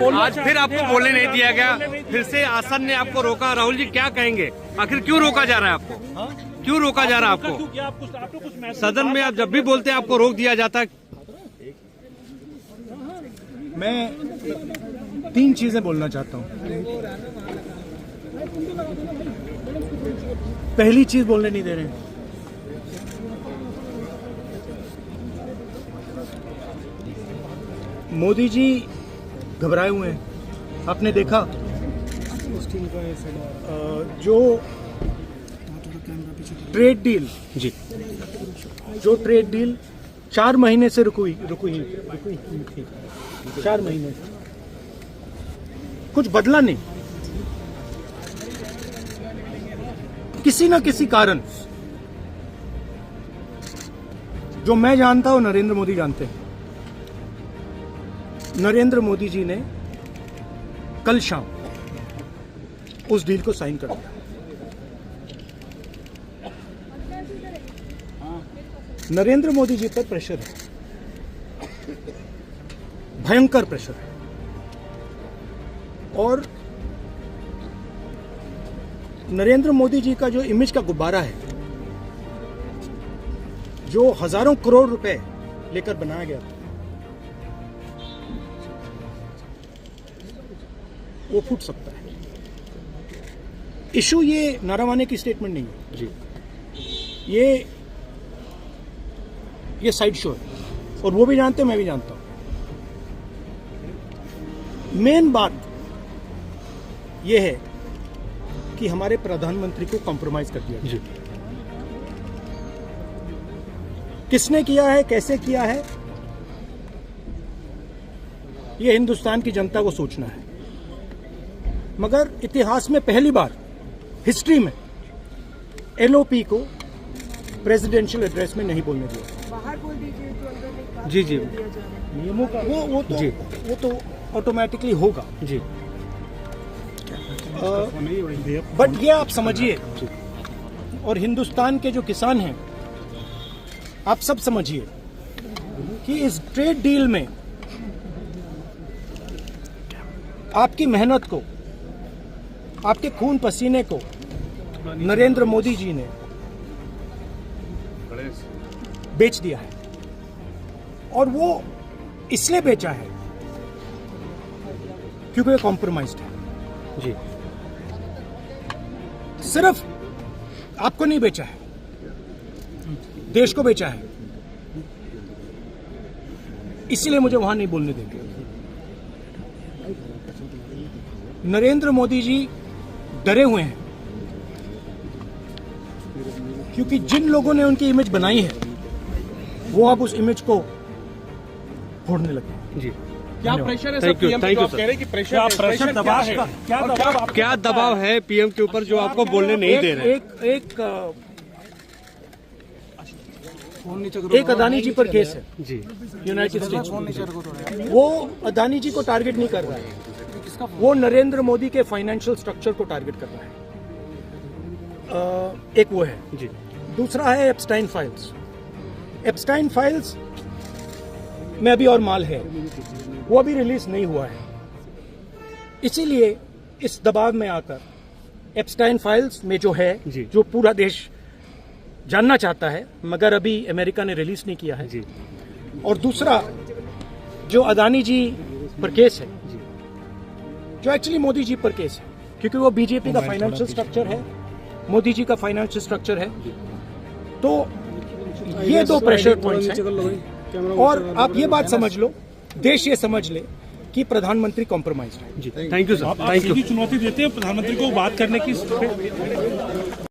आज फिर आपको बोलने नहीं दिया गया, फिर से आसन ने आपको रोका। राहुल जी क्या कहेंगे, आखिर क्यों रोका जा रहा है आपको? क्यों रोका जा रहा है आपको? सदन में आप जब भी बोलते हैं आपको रोक दिया जाता है। मैं 3 चीजें बोलना चाहता हूं। पहली चीज बोलने नहीं दे रहे हैं। मोदी जी घबराए हुए हैं। आपने देखा जो ट्रेड डील जी, जो ट्रेड डील 4 महीने से रुकी थी, 4 महीने से कुछ बदला नहीं। किसी न किसी कारण, जो मैं जानता हूं नरेंद्र मोदी जानते हैं, नरेंद्र मोदी जी ने कल शाम उस डील को साइन कर दिया। नरेंद्र मोदी जी पर प्रेशर है, भयंकर प्रेशर है। और नरेंद्र मोदी जी का जो इमेज का गुब्बारा है, जो हजारों करोड़ रुपए लेकर बनाया गया था, वो फूट सकता है। इशू ये नारावाने की स्टेटमेंट नहीं है जी, ये साइड शो है, और वो भी जानते हैं, मैं भी जानता हूं। मेन बात ये है कि हमारे प्रधानमंत्री को कॉम्प्रोमाइज कर दिया जी। किसने किया है, कैसे किया है, ये हिंदुस्तान की जनता को सोचना है। मगर इतिहास में पहली बार हिस्ट्री में एलओपी को प्रेसिडेंशियल एड्रेस में नहीं बोलने दिया। बाहर बोल दीजिए तो अंदर जी जी, नियमों का वो तो ऑटोमेटिकली होगा जी। बट ये आप समझिए, और हिंदुस्तान के जो किसान हैं, आप सब समझिए कि इस ट्रेड डील में आपकी मेहनत को, आपके खून पसीने को नरेंद्र मोदी जी ने बेच दिया है। और वो इसलिए बेचा है क्योंकि वो कॉम्प्रोमाइज्ड है जी। सिर्फ आपको नहीं बेचा है, देश को बेचा है। इसलिए मुझे वहां नहीं बोलने देंगे। नरेंद्र मोदी जी डरे हुए हैं, क्योंकि जिन लोगों ने उनकी इमेज बनाई है, वो अब उस इमेज को फोड़ने लगे। जी, क्या प्रेशर है? Thank you sir. कह रहे हैं कि प्रेशर दबाव है, क्या दबाव है पीएम के ऊपर जो आपको बोलने नहीं दे रहे? एक अदानी जी पर केस है जी, यूनाइटेड स्टेट्स। वो अदानी जी को टारगेट नहीं कर रहा है, वो नरेंद्र मोदी के फाइनेंशियल स्ट्रक्चर को टारगेट कर रहा है। एक वो है जी। दूसरा है एप्स्टाइन फाइल्स। एप्स्टाइन फाइल्स में अभी और माल है, वो अभी रिलीज नहीं हुआ है। इसीलिए इस दबाव में आकर एप्स्टाइन फाइल्स में जो है, जो पूरा देश जानना चाहता है, मगर अभी अमेरिका ने रिलीज नहीं किया है जी। और दूसरा जो अदानी जी पर केस है, जो एक्चुअली मोदी जी पर केस है, क्योंकि वो बीजेपी का फाइनेंशियल स्ट्रक्चर है, मोदी जी का फाइनेंशियल स्ट्रक्चर है। तो ये 2 प्रेशर पॉइंट्स हैं। और आप ये बात समझ लो, देश ये समझ ले कि प्रधानमंत्री कॉम्प्रोमाइज है। जी, थैंक यू सर। आप सीधी चुनौती देते हैं प्रधानमंत्री को बात करने की?